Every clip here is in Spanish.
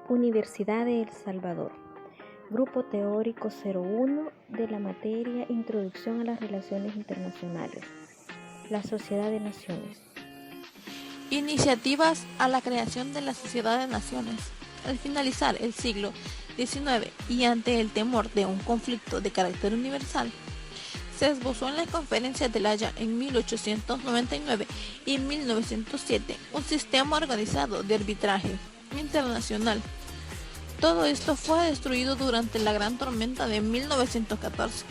Universidad de El Salvador. Grupo Teórico 01 de la materia Introducción a las Relaciones Internacionales. La Sociedad de Naciones. Iniciativas a la creación de la Sociedad de Naciones. Al finalizar el siglo XIX y ante el temor de un conflicto de carácter universal, se esbozó en las conferencias de La Haya en 1899 y 1907 un sistema organizado de arbitraje internacional. Todo esto fue destruido durante la Gran Tormenta de 1914.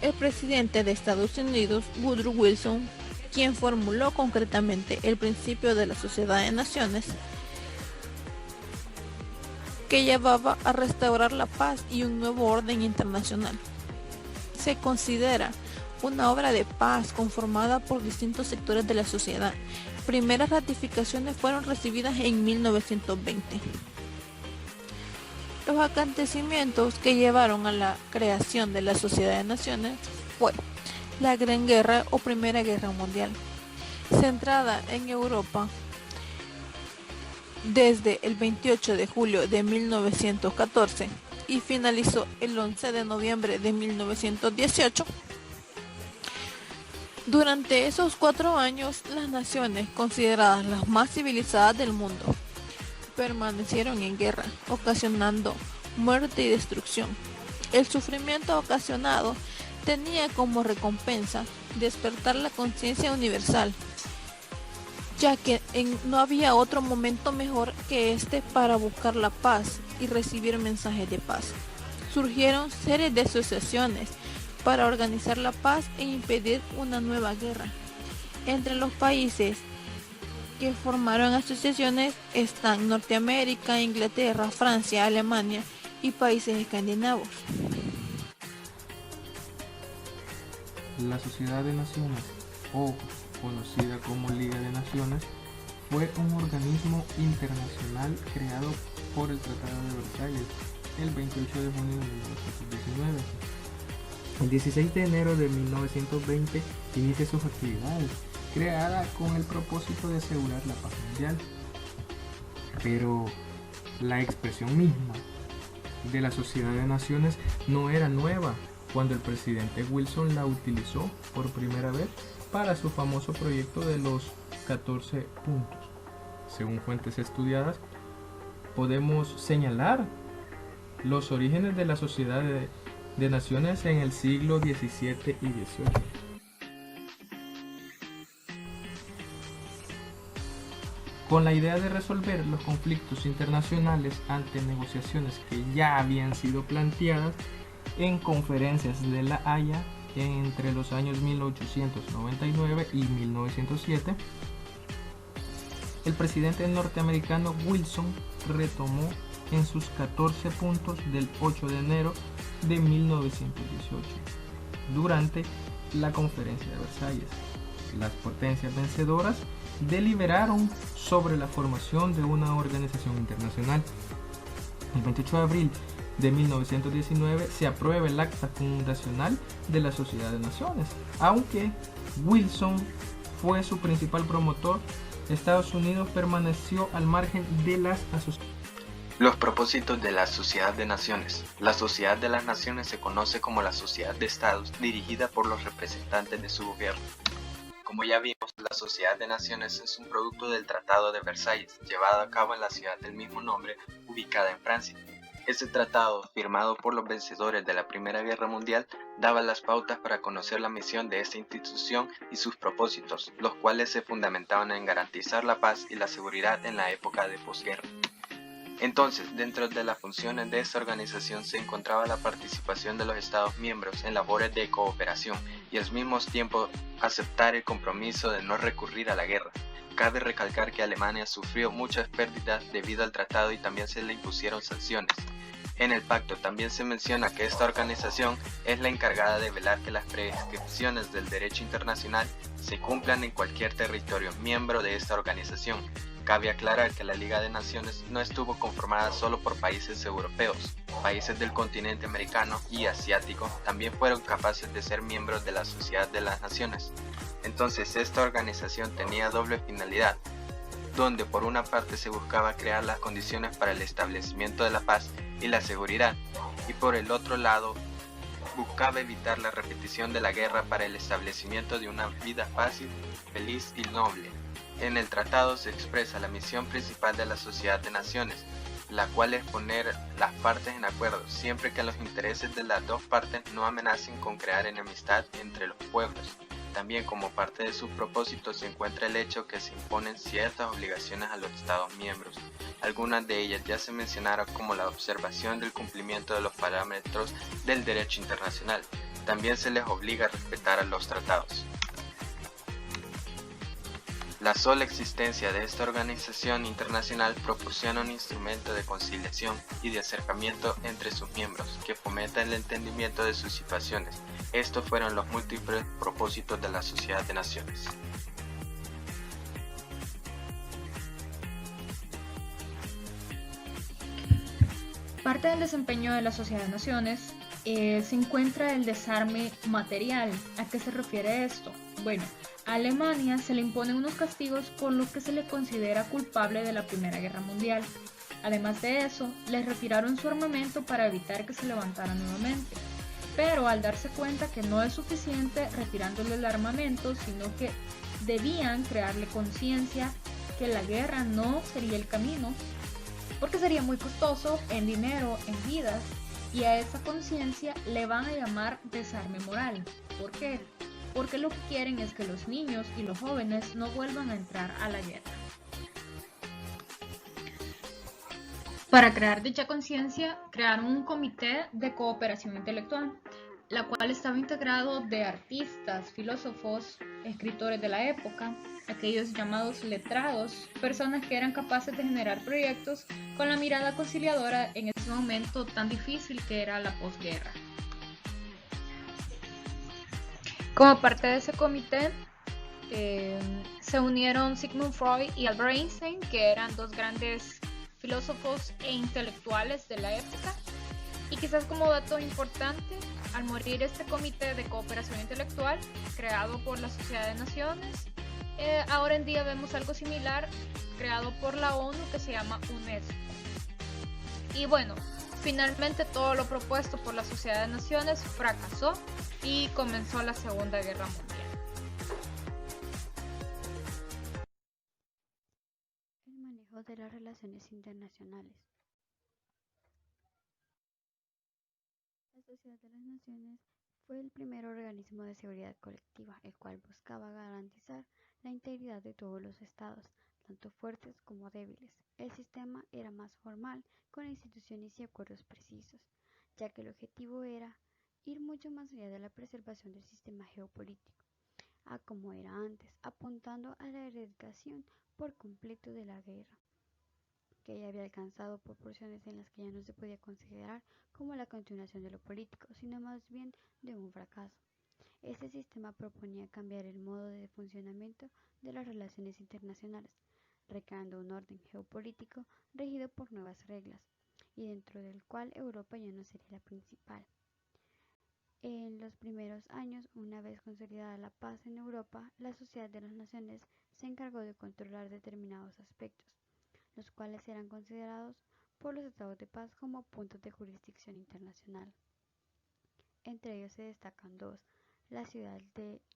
El presidente de Estados Unidos, Woodrow Wilson, quien formuló concretamente el principio de la Sociedad de Naciones, que llevaba a restaurar la paz y un nuevo orden internacional. Se considera una obra de paz conformada por distintos sectores de la sociedad. Primeras ratificaciones fueron recibidas en 1920. Los acontecimientos que llevaron a la creación de la Sociedad de Naciones fue la Gran Guerra o Primera Guerra Mundial, centrada en Europa desde el 28 de julio de 1914 y finalizó el 11 de noviembre de 1918. Durante esos 4 años, las naciones consideradas las más civilizadas del mundo permanecieron en guerra, ocasionando muerte y destrucción. El sufrimiento ocasionado tenía como recompensa despertar la conciencia universal, ya que no había otro momento mejor que este para buscar la paz y recibir mensajes de paz. Surgieron series de asociaciones para organizar la paz e impedir una nueva guerra. Entre los países que formaron asociaciones están Norteamérica, Inglaterra, Francia, Alemania y países escandinavos. La Sociedad de Naciones, o conocida como Liga de Naciones, fue un organismo internacional creado por el Tratado de Versalles el 28 de junio de 1919. El 16 de enero de 1920 inicia sus actividades, creada con el propósito de asegurar la paz mundial. Pero la expresión misma de la Sociedad de Naciones no era nueva cuando el presidente Wilson la utilizó por primera vez para su famoso proyecto de los 14 puntos. Según fuentes estudiadas, podemos señalar los orígenes de la Sociedad de Naciones en el siglo XVII y XVIII. Con la idea de resolver los conflictos internacionales ante negociaciones que ya habían sido planteadas en conferencias de La Haya entre los años 1899 y 1907, el presidente norteamericano Wilson retomó en sus 14 puntos del 8 de enero de 1918 durante la conferencia de Versalles. Las potencias vencedoras deliberaron sobre la formación de una organización internacional. El 28 de abril de 1919 se aprueba el acta fundacional de la Sociedad de Naciones. Aunque Wilson fue su principal promotor, Estados Unidos permaneció al margen de las asociaciones. Los propósitos de la Sociedad de Naciones. La Sociedad de las Naciones se conoce como la Sociedad de Estados, dirigida por los representantes de su gobierno. Como ya vimos, la Sociedad de Naciones es un producto del Tratado de Versalles, llevado a cabo en la ciudad del mismo nombre, ubicada en Francia. Este tratado, firmado por los vencedores de la Primera Guerra Mundial, daba las pautas para conocer la misión de esta institución y sus propósitos, los cuales se fundamentaban en garantizar la paz y la seguridad en la época de posguerra. Entonces, dentro de las funciones de esta organización se encontraba la participación de los Estados miembros en labores de cooperación y al mismo tiempo aceptar el compromiso de no recurrir a la guerra. Cabe recalcar que Alemania sufrió muchas pérdidas debido al tratado y también se le impusieron sanciones. En el pacto también se menciona que esta organización es la encargada de velar que las prescripciones del derecho internacional se cumplan en cualquier territorio miembro de esta organización. Cabe aclarar que la Liga de Naciones no estuvo conformada solo por países europeos. Países del continente americano y asiático también fueron capaces de ser miembros de la Sociedad de las Naciones. Entonces esta organización tenía doble finalidad: donde por una parte se buscaba crear las condiciones para el establecimiento de la paz y la seguridad, y por el otro lado buscaba evitar la repetición de la guerra para el establecimiento de una vida fácil, feliz y noble. En el tratado se expresa la misión principal de la Sociedad de Naciones, la cual es poner las partes en acuerdo, siempre que los intereses de las dos partes no amenacen con crear enemistad entre los pueblos. También como parte de sus propósitos se encuentra el hecho que se imponen ciertas obligaciones a los Estados miembros. Algunas de ellas ya se mencionaron como la observación del cumplimiento de los parámetros del derecho internacional. También se les obliga a respetar a los tratados. La sola existencia de esta organización internacional proporciona un instrumento de conciliación y de acercamiento entre sus miembros que fomenta el entendimiento de sus situaciones. Estos fueron los múltiples propósitos de la Sociedad de Naciones. Parte del desempeño de la Sociedad de Naciones se encuentra el desarme material. ¿A qué se refiere esto? Bueno, a Alemania se le imponen unos castigos por lo que se le considera culpable de la Primera Guerra Mundial. Además de eso, le retiraron su armamento para evitar que se levantara nuevamente. Pero al darse cuenta que no es suficiente retirándole el armamento, sino que debían crearle conciencia que la guerra no sería el camino, porque sería muy costoso en dinero, en vidas, y a esa conciencia le van a llamar desarme moral. ¿Por qué? Porque lo que quieren es que los niños y los jóvenes no vuelvan a entrar a la guerra. Para crear dicha conciencia, crearon un comité de cooperación intelectual, la cual estaba integrado de artistas, filósofos, escritores de la época, aquellos llamados letrados, personas que eran capaces de generar proyectos con la mirada conciliadora en ese momento tan difícil que era la posguerra. Como parte de ese comité se unieron Sigmund Freud y Albert Einstein, que eran dos grandes filósofos e intelectuales de la época. Y quizás como dato importante, al morir este comité de cooperación intelectual creado por la Sociedad de Naciones, ahora en día vemos algo similar creado por la ONU que se llama UNESCO. Y bueno, finalmente todo lo propuesto por la Sociedad de Naciones fracasó y comenzó la Segunda Guerra Mundial. El manejo de las relaciones internacionales. La Sociedad de las Naciones fue el primer organismo de seguridad colectiva, el cual buscaba garantizar la integridad de todos los estados, tanto fuertes como débiles. El sistema era más formal, con instituciones y acuerdos precisos, ya que el objetivo era ir mucho más allá de la preservación del sistema geopolítico, a como era antes, apuntando a la erradicación por completo de la guerra, que ya había alcanzado proporciones en las que ya no se podía considerar como la continuación de lo político, sino más bien de un fracaso. Este sistema proponía cambiar el modo de funcionamiento de las relaciones internacionales, recreando un orden geopolítico regido por nuevas reglas, y dentro del cual Europa ya no sería la principal. En los primeros años, una vez consolidada la paz en Europa, la Sociedad de las Naciones se encargó de controlar determinados aspectos, los cuales eran considerados por los tratados de paz como puntos de jurisdicción internacional. Entre ellos se destacan dos: la ciudad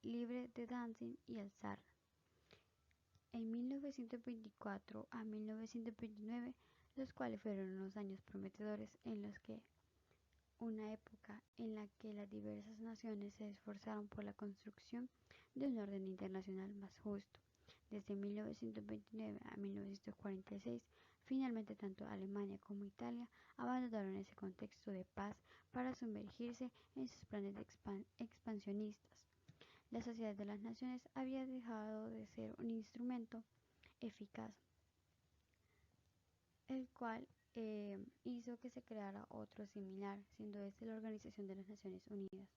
libre de Danzig y el Saar. En 1924 a 1929, los cuales fueron unos años prometedores en los que una época en la que las diversas naciones se esforzaron por la construcción de un orden internacional más justo. Desde 1929 a 1946, finalmente tanto Alemania como Italia abandonaron ese contexto de paz para sumergirse en sus planes expansionistas. La Sociedad de las Naciones había dejado de ser un instrumento eficaz, el cual hizo que se creara otro similar, siendo este la Organización de las Naciones Unidas.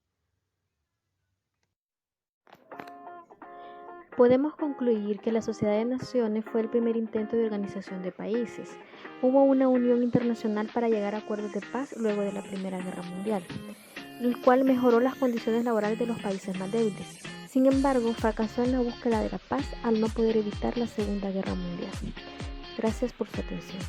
Podemos concluir que la Sociedad de Naciones fue el primer intento de organización de países. Hubo una unión internacional para llegar a acuerdos de paz luego de la Primera Guerra Mundial, el cual mejoró las condiciones laborales de los países más débiles. Sin embargo, fracasó en la búsqueda de la paz al no poder evitar la Segunda Guerra Mundial. Gracias por su atención.